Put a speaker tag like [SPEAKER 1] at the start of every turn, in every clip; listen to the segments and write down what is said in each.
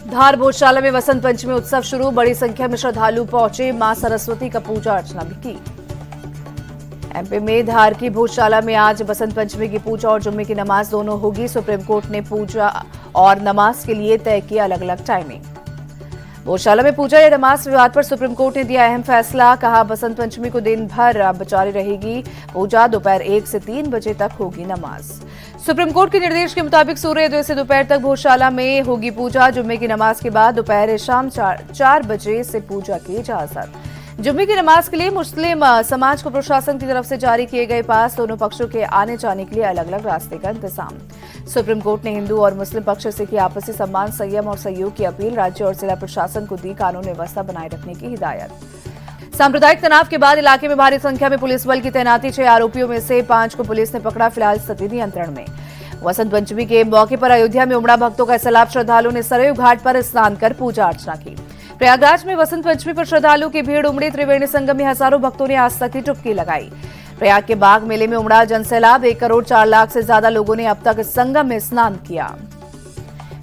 [SPEAKER 1] धार भोजशाला में वसंत पंचमी उत्सव शुरू। बड़ी संख्या में श्रद्धालु पहुंचे। मां सरस्वती का पूजा अर्चना भी की। एमपी में धार की भोजशाला में आज वसंत पंचमी की पूजा और जुम्मे की नमाज दोनों होगी। सुप्रीम कोर्ट ने पूजा और नमाज के लिए तय किया अलग अलग टाइमिंग। भोजशाला में पूजा या नमाज विवाद पर सुप्रीम कोर्ट ने दिया अहम फैसला। कहा बसंत पंचमी को दिन भर अब जारी रहेगी पूजा। दोपहर 1 से 3 बजे तक होगी नमाज। सुप्रीम कोर्ट के निर्देश के मुताबिक सूर्योदय से दोपहर तक भोजशाला में होगी पूजा। जुम्मे की नमाज के बाद दोपहर शाम 4 बजे से पूजा की इजाजत। जुम्मे की नमाज के लिए मुस्लिम समाज को प्रशासन की तरफ से जारी किए गए पास। दोनों पक्षों के आने जाने के लिए अलग अलग रास्ते का इंतजाम। सुप्रीम कोर्ट ने हिंदू और मुस्लिम पक्ष से की आपसी सम्मान, संयम और सहयोग की अपील। राज्य और जिला प्रशासन को दी कानून व्यवस्था बनाए रखने की हिदायत। सांप्रदायिक तनाव के बाद इलाके में भारी संख्या में पुलिस बल की तैनाती। 6 आरोपियों में से 5 को पुलिस ने पकड़ा। फिलहाल स्थिति नियंत्रण में। वसंत पंचमी के मौके पर अयोध्या में उमड़ा भक्तों का सैलाब। श्रद्धालुओं ने सरयू घाट पर स्नान कर पूजा अर्चना की। प्रयागराज में वसंत पंचमी पर श्रद्धालुओं की भीड़ उमड़ी। त्रिवेणी संगम में हजारों भक्तों ने आस्था की डुबकी लगाई। प्रयाग के बाग मेले में उमड़ा जनसैलाब। 1 करोड़ 4 लाख से ज्यादा लोगों ने अब तक संगम में स्नान किया।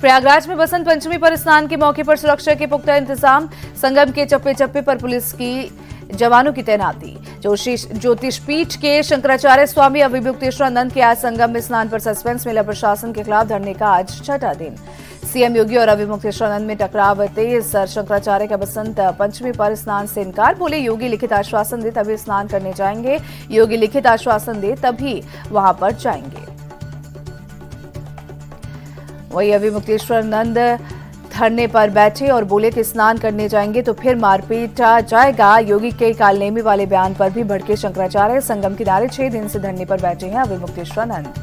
[SPEAKER 1] प्रयागराज में वसंत पंचमी पर स्नान के मौके पर सुरक्षा के पुख्ता इंतजाम। संगम के चप्पे चप्पे पर पुलिस की जवानों की तैनाती। ज्योतिषपीठ के शंकराचार्य स्वामी अविमुक्तेश्वरानंद के आज संगम में स्नान पर सस्पेंस। मेला प्रशासन के खिलाफ धरने का आज 6वां दिन। सीएम योगी और अविमुक्तेश्वरानंद में टकराव तेज। शंकराचार्य का बसंत पंचमी पर स्नान से इनकार। बोले योगी लिखित आश्वासन दे तभी स्नान करने जाएंगे। योगी लिखित आश्वासन दे तभी वहां पर जाएंगे। वही अविमुक्तेश्वरानंद धरने पर बैठे और बोले कि स्नान करने जाएंगे तो फिर मारपीटा जाएगा। योगी के कालनेमी वाले बयान पर भी भड़के शंकराचार्य। संगम किनारे 6 दिन से धरने पर बैठे हैं अविमुक्तेश्वरानंद।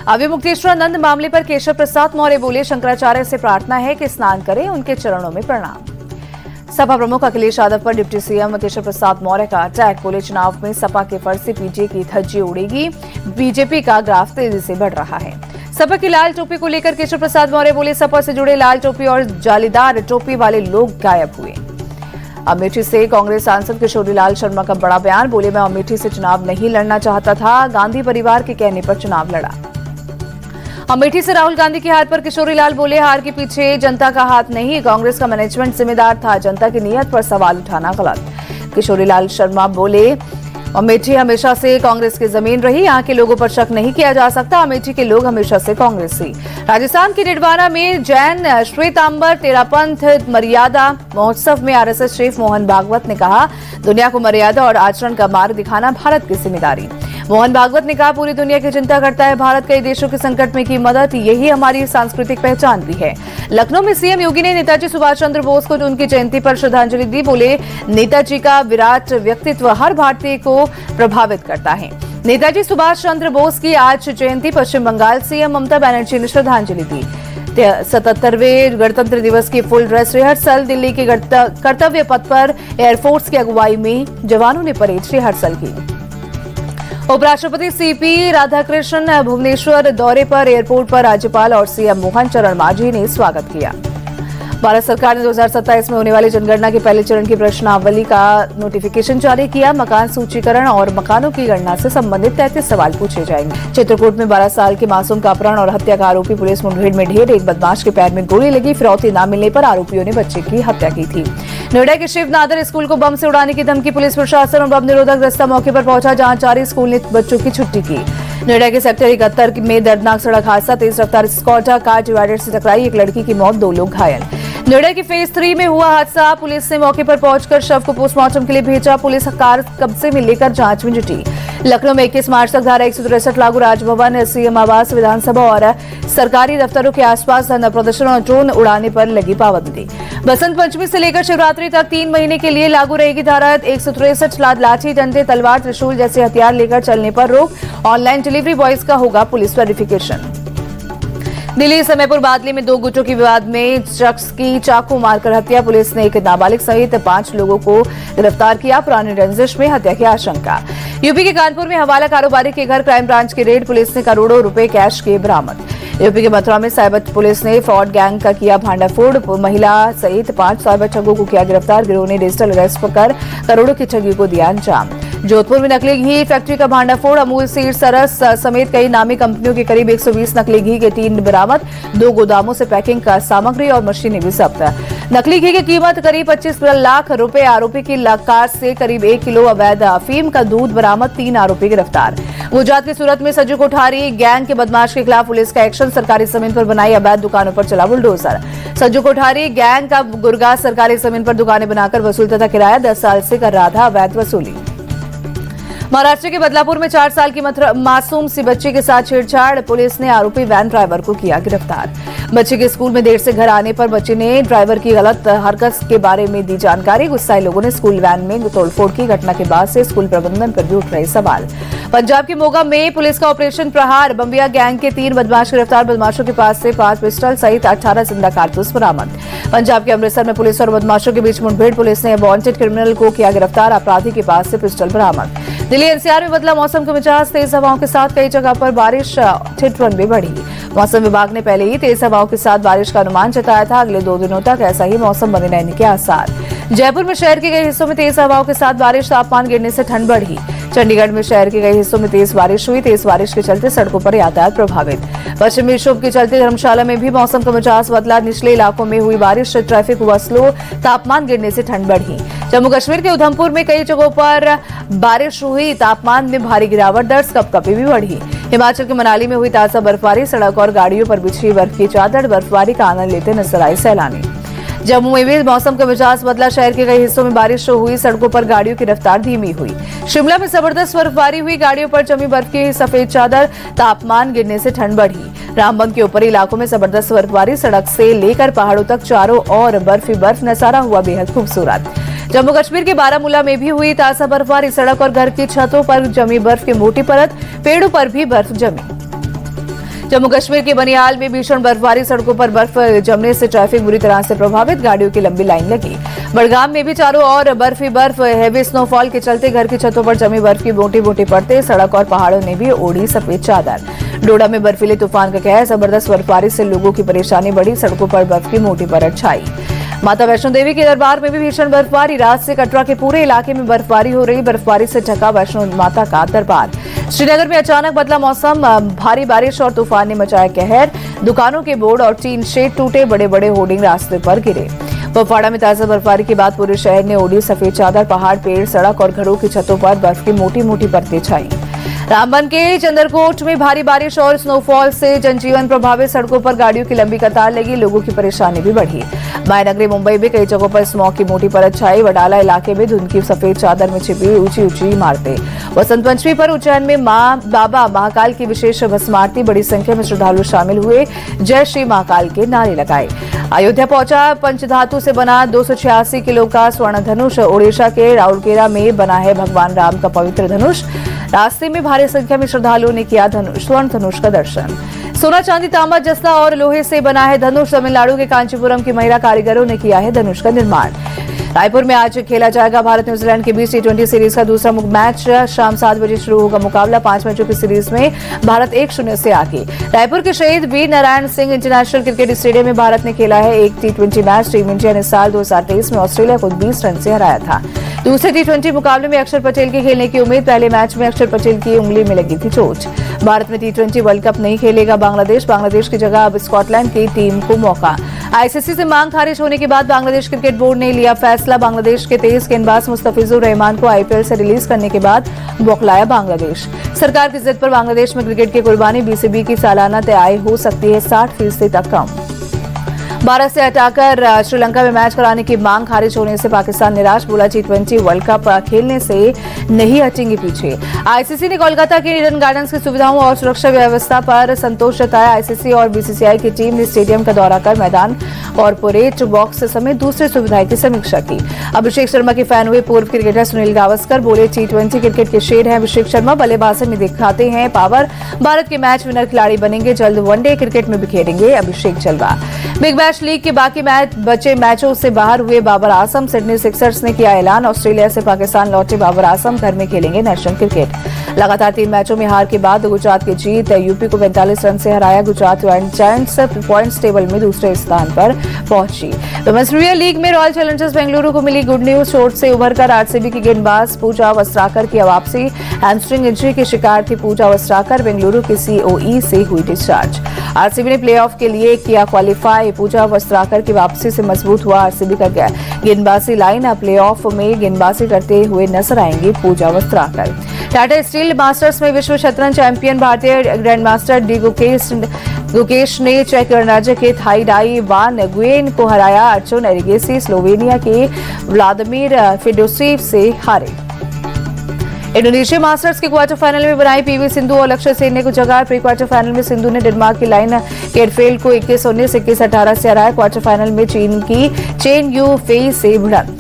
[SPEAKER 1] अविमुक्तेश्वरानंद मामले पर केशव प्रसाद मौर्य बोले शंकराचार्य से प्रार्थना है कि स्नान करें, उनके चरणों में प्रणाम। सपा प्रमुख अखिलेश यादव पर डिप्टी सीएम केशव प्रसाद मौर्य का अटैक। बोले चुनाव में सपा के फर्ज से पीजे की धज्जी उड़ेगी। बीजेपी का ग्राफ तेजी से बढ़ रहा है। सपा की लाल टोपी को लेकर केशव प्रसाद मौर्य बोले सपा से जुड़े लाल टोपी और जालीदार टोपी वाले लोग गायब हुए। अमेठी से कांग्रेस सांसद किशोरीलाल शर्मा का बड़ा बयान। बोले मैं अमेठी से चुनाव नहीं लड़ना चाहता था, गांधी परिवार के कहने पर चुनाव लड़ा। अमेठी से राहुल गांधी की हार पर किशोरीलाल बोले हार के पीछे जनता का हाथ नहीं, कांग्रेस का मैनेजमेंट जिम्मेदार था। जनता की नीयत पर सवाल उठाना गलत। किशोरीलाल शर्मा बोले अमेठी हमेशा से कांग्रेस की जमीन रही, यहाँ के लोगों पर शक नहीं किया जा सकता। अमेठी के लोग हमेशा से कांग्रेसी। राजस्थान के डिडवाना में जैन श्वेतांबर तेरापंथ मर्यादा महोत्सव में आरएसएस चीफ मोहन भागवत ने कहा दुनिया को मर्यादा और आचरण का मार्ग दिखाना भारत की जिम्मेदारी। मोहन भागवत ने कहा पूरी दुनिया की चिंता करता है भारत, कई देशों के संकट में की मदद, यही हमारी सांस्कृतिक पहचान भी है। लखनऊ में सीएम योगी ने नेताजी सुभाष चंद्र बोस को उनकी जयंती पर श्रद्धांजलि दी। बोले नेताजी का विराट व्यक्तित्व हर भारतीय को प्रभावित करता है। नेताजी सुभाष चंद्र बोस की आज जयंती। पश्चिम बंगाल सीएम ममता बनर्जी ने श्रद्धांजलि दी। 77वें गणतंत्र दिवस की फुल ड्रेस रिहर्सल। दिल्ली के कर्तव्य पथ पर एयरफोर्स की अगुवाई में जवानों ने परेड रिहर्सल की। उपराष्ट्रपति सीपी राधाकृष्णन भुवनेश्वर दौरे पर। एयरपोर्ट पर राज्यपाल और सीएम मोहन चरण मांझी ने स्वागत किया। भारत सरकार ने 2027 में होने वाली जनगणना के पहले चरण की प्रश्नावली का नोटिफिकेशन जारी किया। मकान सूचीकरण और मकानों की गणना से संबंधित 33 सवाल पूछे जाएंगे। चित्रकूट में 12 साल के मासूम का अपहरण और हत्या का आरोपी पुलिस मुठभेड़ में ढेर। एक बदमाश के पैर में गोली लगी। फिरौती न मिलने पर आरोपियों ने बच्चे की हत्या की थी। नोएडा के शिव नादर स्कूल को बम से उड़ाने की धमकी। पुलिस प्रशासन और बम निरोधक दस्ता मौके पर पहुंचा। जांच जारी। स्कूल ने बच्चों की छुट्टी की। नोएडा के सेक्टर 71 में दर्दनाक सड़क हादसा। तेज रफ्तार स्कॉटा कार डिवाइडर से टकराई। एक लड़की की मौत, 2 लोग घायल। नोएडा के फेज 3 में हुआ हादसा। पुलिस ने मौके पर पहुंचकर शव को पोस्टमार्टम के लिए भेजा। पुलिस कार कब्जे में लेकर जांच में जुटी। लखनऊ में 21 मार्च तक धारा 163 लागू। राजभवन, सीएम आवास, विधानसभा और सरकारी दफ्तरों के आसपास धरना प्रदर्शन और ड्रोन उड़ाने पर लगी पाबंदी। बसंत पंचमी से लेकर शिवरात्रि तक 3 महीने के लिए लागू रहेगी धारा 163। लाठी, डंडे, तलवार, त्रिशूल जैसे हथियार लेकर चलने पर रोक। ऑनलाइन डिलीवरी बॉयज का होगा पुलिस वेरिफिकेशन। दिल्ली समयपुर बादली में 2 गुटों के विवाद में शख्स की चाकू मारकर हत्या। पुलिस ने एक नाबालिग सहित 5 लोगों को गिरफ्तार किया। पुरानी रंजिश में हत्या की आशंका। यूपी के कानपुर में हवाला कारोबारी के घर क्राइम ब्रांच की रेड। पुलिस ने करोड़ों रुपए कैश किए बरामद। यूपी के मथुरा में साइबर पुलिस ने फ्रॉड गैंग का किया भांडाफोड़। महिला सहित 5 साइबर ठगों को किया गिरफ्तार। गिरोह ने डिजिटल अरेस्ट कर करोड़ों की ठगी को दिया अंजाम। जोधपुर में नकली घी फैक्ट्री का भांडाफोड़, अमूल सीड, सरस समेत कई नामी कंपनियों के करीब 120 नकली घी के टीन बरामद, 2 गोदामों से पैकिंग का सामग्री और मशीनें भी जब्त। नकली घी की कीमत करीब 25 लाख रुपए, आरोपी की कार से करीब 1 किलो अवैध अफीम का दूध बरामद, 3 आरोपी गिरफ्तार। गुजरात की सूरत में सज्जू कोठारी गैंग के बदमाश के खिलाफ पुलिस का एक्शन, सरकारी जमीन पर बनाई अवैध दुकानों पर चला बुलडोजर। सज्जू कोठारी गैंग का गुरगा सरकारी जमीन पर दुकानें बनाकर वसूलता था किराया, 10 साल से कर रहा था अवैध वसूली। महाराष्ट्र के बदलापुर में 4 साल की मासूम सी बच्ची के साथ छेड़छाड़, पुलिस ने आरोपी वैन ड्राइवर को किया गिरफ्तार। बच्चे के स्कूल में देर से घर आने पर बच्चे ने ड्राइवर की गलत हरकत के बारे में दी जानकारी। गुस्साए लोगों ने स्कूल वैन में तोड़फोड़ की। घटना के बाद से स्कूल प्रबंधन पर भी उठ रहे सवाल। पंजाब के मोगा में पुलिस का ऑपरेशन प्रहार, बम्बिया गैंग के 3 बदमाश गिरफ्तार, बदमाशों के पास से 5 पिस्टल सहित 18 जिंदा कारतूस बरामद। पंजाब के अमृतसर में पुलिस और बदमाशों के बीच मुठभेड़, पुलिस ने वांटेड क्रिमिनल को किया गिरफ्तार, अपराधी के पास से पिस्टल बरामद। दिल्ली एनसीआर में बदला मौसम का मिजाज, तेज हवाओं के साथ कई जगह पर बारिश, ठिठुरन भी बढ़ी। मौसम विभाग ने पहले ही तेज हवाओं के साथ बारिश का अनुमान जताया था, अगले 2 दिनों तक ऐसा ही मौसम बने रहने के आसार। जयपुर में शहर के कई हिस्सों में तेज हवाओं के साथ बारिश, तापमान गिरने से ठंड बढ़ी। चंडीगढ़ में शहर के कई हिस्सों में तेज बारिश हुई, तेज बारिश के चलते सड़कों पर यातायात प्रभावित। पश्चिमी विक्षोभ के चलते धर्मशाला में भी मौसम का मिजाज बदला, निचले इलाकों में हुई बारिश, ट्रैफिक हुआ स्लो, तापमान गिरने से ठंड बढ़ी। जम्मू कश्मीर के उधमपुर में कई जगहों पर बारिश हुई, तापमान में भारी गिरावट दर्ज, कपकपी भी बढ़ी। हिमाचल के मनाली में हुई ताजा बर्फबारी, सड़क और गाड़ियों पर बिछी बर्फ की चादर, बर्फबारी का आनंद लेते नजर आए सैलानी। जम्मू में भी मौसम का मिजाज बदला, शहर के कई हिस्सों में बारिश हुई, सड़कों पर गाड़ियों की रफ्तार धीमी हुई। शिमला में जबरदस्त बर्फबारी हुई, गाड़ियों पर जमी बर्फ की सफेद चादर, तापमान गिरने से ठंड बढ़ी। रामबन के ऊपरी इलाकों में जबरदस्त बर्फबारी, सड़क से लेकर पहाड़ों तक चारों ओर बर्फ ही बर्फ, नजारा हुआ बेहद खूबसूरत। जम्मू कश्मीर के बारामूला में भी हुई ताजा बर्फबारी, सड़क और घर की छतों पर जमी बर्फ की मोटी परत, पेड़ों पर भी बर्फ जमी। जम्मू कश्मीर के बनिहाल में भीषण बर्फबारी, सड़कों पर बर्फ जमने से ट्रैफिक बुरी तरह से प्रभावित, गाड़ियों की लंबी लाइन लगी। बड़गाम में भी चारों ओर बर्फ ही बर्फ, हेवी स्नोफॉल के चलते घर की छतों पर जमी बर्फ की मोटी मोटी परतें, सड़क और पहाड़ों ने भी ओढ़ी सफेद चादर। डोडा में बर्फीले तूफान का कहर, जबरदस्त बर्फबारी से लोगों की परेशानी बढ़ी, सड़कों पर बर्फ की मोटी परत छाई। माता वैष्णो देवी के दरबार में भी भीषण बर्फबारी, रात से कटरा के पूरे इलाके में बर्फबारी हो रही, बर्फबारी से ढका वैष्णो माता का दरबार। श्रीनगर में अचानक बदला मौसम, भारी बारिश और तूफान ने मचाया कहर, दुकानों के बोर्ड और टीन शेड टूटे, बड़े बड़े होर्डिंग रास्ते पर गिरे। कुपवाड़ा में ताजा बर्फबारी के बाद पूरे शहर ने ओढ़ी सफेद चादर, पहाड़, पेड़, सड़क और घरों की छतों पर बर्फ की मोटी मोटी परतें छाई। रामबन के चंदरकोट में भारी बारिश और स्नोफॉल से जनजीवन प्रभावित, सड़कों पर गाड़ियों की लंबी कतार लगी, लोगों की परेशानी भी बढ़ी। मायनगरी मुंबई में कई जगहों पर स्मॉग की मोटी परत छाई, वडाला इलाके में धुंध की सफेद चादर में छिपी ऊंची ऊंची इमारतें। वसंत पंचमी पर उज्जैन में मां बाबा महाकाल की विशेष भस्म आरती, बड़ी संख्या में श्रद्धालु शामिल हुए, जय श्री महाकाल के नारे लगाए। अयोध्या पहुंचा पंचधातु से बना 286 किलो का स्वर्ण धनुष, ओडिशा के राउरकेला में बना है भगवान राम का पवित्र धनुष। रास्ते में भारी संख्या में श्रद्धालुओं ने किया स्वर्ण धनुष का दर्शन। सोना, चांदी, तांबा, जस्ता और लोहे से बना है धनुष, तमिलनाडु के कांचीपुरम की महिला कारीगरों ने किया है धनुष का निर्माण। रायपुर में आज खेला जाएगा भारत न्यूजीलैंड के बीच T20 सीरीज का दूसरा मैच, शाम 7 बजे शुरू होगा मुकाबला। 5 मैचों की सीरीज में भारत 1-0 से आगे। रायपुर के Shaheed Veer Narayan Singh international cricket stadium में भारत ने खेला है एक T20 मैच। टीम इंडिया ने साल 2023 में ऑस्ट्रेलिया को 20 रन से हराया था। दूसरे T20 मुकाबले में अक्षर पटेल के खेलने की उम्मीद, पहले मैच में अक्षर पटेल की उंगली में लगी थी चोट। भारत में T20 वर्ल्ड कप नहीं खेलेगा बांग्लादेश की जगह अब स्कॉटलैंड की टीम को मौका। आईसीसी से मांग खारिज होने के बाद बांग्लादेश क्रिकेट बोर्ड ने लिया फैसला, बांग्लादेश के तेज गेंदबाज मुस्तफिजुर रहमान को आईपीएल से रिलीज करने के बाद बौखलाया बांग्लादेश। सरकार की जिद पर बांग्लादेश में क्रिकेट की कुर्बानी, बीसीबी की सालाना आय हो सकती है 60% तक कम। भारत से हटाकर श्रीलंका में मैच कराने की मांग खारिज होने से पाकिस्तान निराश, बोला T20 वर्ल्ड कप खेलने से नहीं हटेंगे पीछे। आईसीसी ने कोलकाता के ईडन गार्डन्स की सुविधाओं और सुरक्षा व्यवस्था पर संतोष जताया। आईसीसी और बीसीसीआई की टीम ने स्टेडियम का दौरा कर मैदान, कॉर्पोरेट बॉक्स समेत दूसरी सुविधाएं की समीक्षा की। अभिषेक शर्मा के फैन हुए पूर्व क्रिकेटर सुनील गावस्कर, बोले T20 क्रिकेट के शेर हैं अभिषेक शर्मा, बल्लेबाजी में दिखाते हैं पावर, भारत के मैच विनर खिलाड़ी बनेंगे, जल्द वनडे क्रिकेट में भी खेलेंगे अभिषेक जलवा। बिग बैश लीग के बाकी बचे मैचों से बाहर हुए बाबर आजम, सिडनी सिक्सर्स ने किया ऐलान, ऑस्ट्रेलिया से पाकिस्तान लौटे बाबर आजम घर में खेलेंगे नेशनल क्रिकेट। लगातार 3 मैचों में हार के बाद गुजरात की जीत, यूपी को 45 रन से हराया। गुजरात जायंट्स पॉइंट्स टेबल में दूसरे स्थान पर पहुंची। वुमेन्स प्रीमियर लीग में रॉयल चैलेंजर्स बेंगलुरु को मिली गुड न्यूज। चोट से उभरकर आरसीबी की गेंदबाज पूजा वस्त्राकर की वापसी। हैमस्ट्रिंग इंजरी की शिकार थी पूजा वस्त्राकर, बेंगलुरु की सीओई से हुई डिस्चार्ज। आरसीबी ने प्लेऑफ के लिए किया क्वालिफाई। पूजा वस्त्राकर की वापसी से मजबूत हुआ आरसीबी का गेंदबाजी लाइन। अब प्लेऑफ में गेंदबाजी करते हुए नजर आएंगे पूजा वस्त्राकर। टाटा स्टील मास्टर्स में विश्व शतरंज चैंपियन भारतीय ग्रैंडमास्टर डी गुकेश ने चेक गणराज्य के थाई डाई वान गुएन को हराया। अर्जुन एरिगेसी स्लोवेनिया के व्लादिमीर फिडोसिव से हारे। इंडोनेशिया मास्टर्स के क्वार्टर फाइनल में बनाई पीवी सिंधु और लक्ष्य सेन ने को जगह। प्री क्वार्टर फाइनल में सिंधु ने डेनमार्क की लाइन केरफेल को 21-19, 21-18 से हराया। क्वार्टर फाइनल में चीन की चेन यू फेई से भिड़ंत।